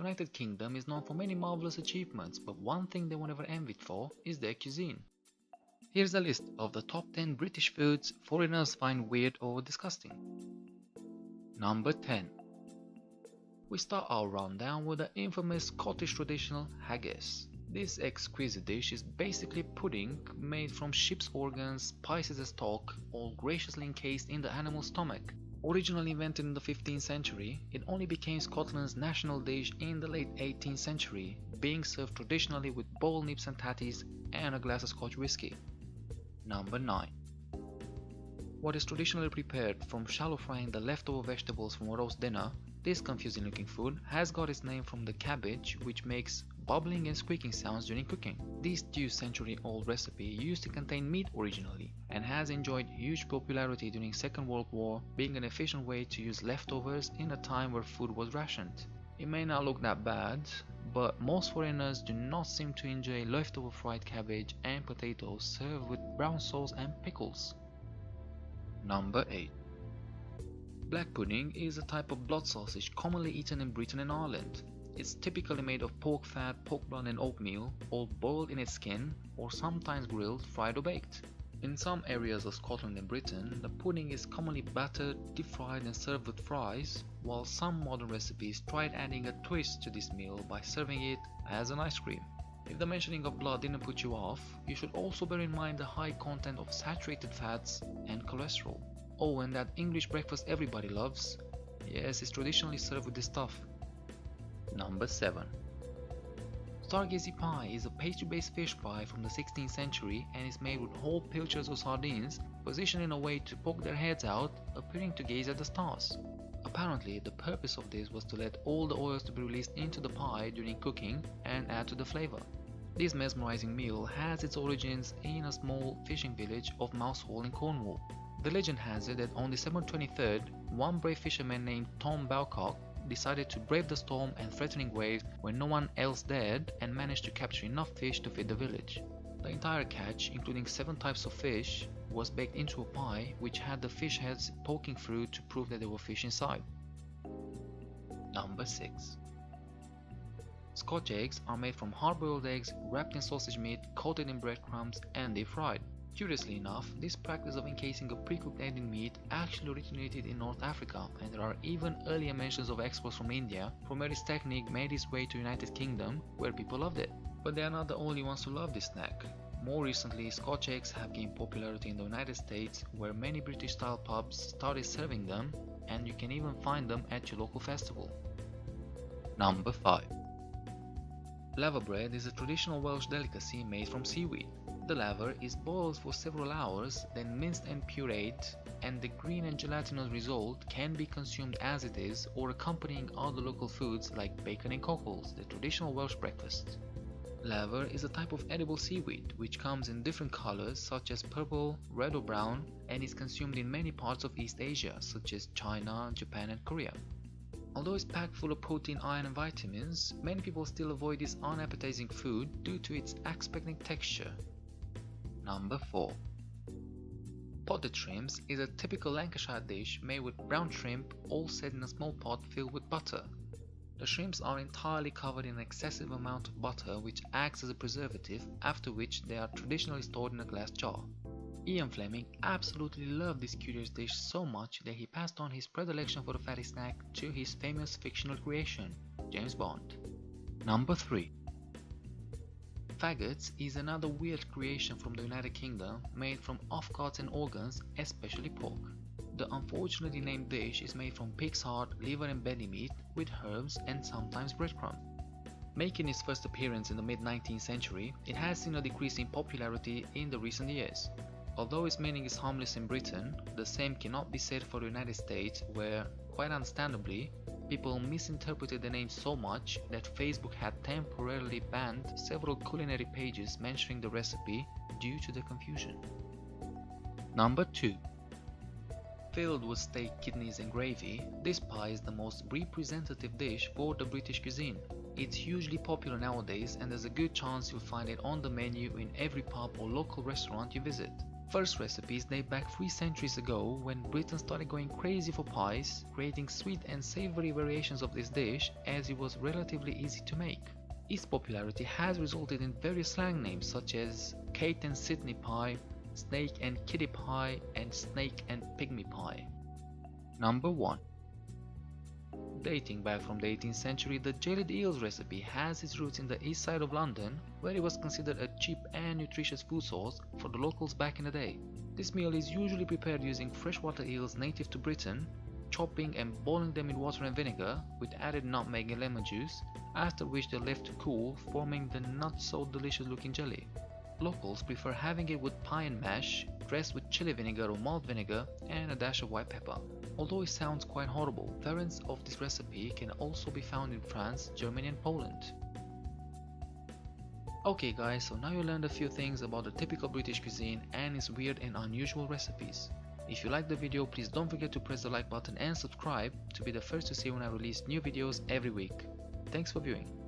United Kingdom is known for many marvelous achievements, but one thing they were never envied for is their cuisine. Here's a list of the top 10 British foods foreigners find weird or disgusting. Number 10. We start our rundown with the infamous Scottish traditional haggis. This exquisite dish is basically pudding made from sheep's organs, spices as stock, all graciously encased in the animal's stomach. Originally invented in the 15th century, it only became Scotland's national dish in the late 18th century, being served traditionally with boiled nips and tatties and a glass of Scotch whisky. Number 9. What is traditionally prepared from shallow frying the leftover vegetables from a roast dinner, this confusing looking food has got its name from the cabbage, which makes bubbling and squeaking sounds during cooking. This 2-century-old recipe used to contain meat originally and has enjoyed huge popularity during Second World War, being an efficient way to use leftovers in a time where food was rationed. It may not look that bad, but most foreigners do not seem to enjoy leftover fried cabbage and potatoes served with brown sauce and pickles. Number 8. Black pudding is a type of blood sausage commonly eaten in Britain and Ireland. It's typically made of pork fat, pork blood and oatmeal, all boiled in its skin, or sometimes grilled, fried or baked. In some areas of Scotland and Britain, the pudding is commonly battered, deep-fried and served with fries, while some modern recipes tried adding a twist to this meal by serving it as an ice cream. If the mentioning of blood didn't put you off, you should also bear in mind the high content of saturated fats and cholesterol. Oh, and that English breakfast everybody loves. Yes, it's traditionally served with this stuff. Number 7. Stargazy pie is a pastry-based fish pie from the 16th century and is made with whole pilchards of sardines, positioned in a way to poke their heads out, appearing to gaze at the stars. Apparently, the purpose of this was to let all the oils to be released into the pie during cooking and add to the flavor. This mesmerizing meal has its origins in a small fishing village of Mousehole in Cornwall. The legend has it that on December 23rd, one brave fisherman named Tom Bowcock decided to brave the storm and threatening waves when no one else dared and managed to capture enough fish to feed the village. The entire catch, including 7 types of fish, was baked into a pie which had the fish heads poking through to prove that there were fish inside. Number 6. Scotch eggs are made from hard-boiled eggs wrapped in sausage meat, coated in breadcrumbs and deep fried. Curiously enough, this practice of encasing a pre-cooked egg in meat actually originated in North Africa, and there are even earlier mentions of exports from India, from where this technique made its way to United Kingdom, where people loved it. But they are not the only ones who love this snack. More recently, Scotch eggs have gained popularity in the United States, where many British-style pubs started serving them, and you can even find them at your local festival. Number 5. Laverbread is a traditional Welsh delicacy made from seaweed. The laver is boiled for several hours, then minced and pureed, and the green and gelatinous result can be consumed as it is or accompanying other local foods like bacon and cockles, the traditional Welsh breakfast. Laver is a type of edible seaweed which comes in different colors such as purple, red or brown, and is consumed in many parts of East Asia such as China, Japan and Korea. Although it's packed full of protein, iron and vitamins, many people still avoid this unappetizing food due to its expecting texture. Number 4. Potted shrimps is a typical Lancashire dish made with brown shrimp all set in a small pot filled with butter. The shrimps are entirely covered in an excessive amount of butter which acts as a preservative, after which they are traditionally stored in a glass jar. Ian Fleming absolutely loved this curious dish so much that he passed on his predilection for the fatty snack to his famous fictional creation, James Bond. Number 3. Faggots is another weird creation from the United Kingdom made from offcuts and organs, especially pork. The unfortunately named dish is made from pig's heart, liver and belly meat with herbs and sometimes breadcrumbs. Making its first appearance in the mid-19th century, it has seen a decrease in popularity in the recent years. Although its meaning is harmless in Britain, the same cannot be said for the United States where, quite understandably, people misinterpreted the name so much that Facebook had temporarily banned several culinary pages mentioning the recipe due to the confusion. Number 2. Filled with steak, kidneys and gravy, this pie is the most representative dish for the British cuisine. It's hugely popular nowadays and there's a good chance you'll find it on the menu in every pub or local restaurant you visit. First recipes date back 3 centuries ago when Britain started going crazy for pies, creating sweet and savory variations of this dish as it was relatively easy to make. Its popularity has resulted in various slang names such as Kate and Sydney pie, snake and kitty pie, and snake and pygmy pie. Number 1. Dating back from the 18th century, the jellied eels recipe has its roots in the east side of London, where it was considered a cheap and nutritious food source for the locals back in the day. This meal is usually prepared using freshwater eels native to Britain, chopping and boiling them in water and vinegar with added nutmeg and lemon juice, after which they're left to cool, forming the not so delicious looking jelly. Locals prefer having it with pie and mash, dressed with chili vinegar or malt vinegar and a dash of white pepper. Although it sounds quite horrible, variants of this recipe can also be found in France, Germany and Poland. Okay guys, so now you learned a few things about the typical British cuisine and its weird and unusual recipes. If you liked the video, please don't forget to press the like button and subscribe to be the first to see when I release new videos every week. Thanks for viewing.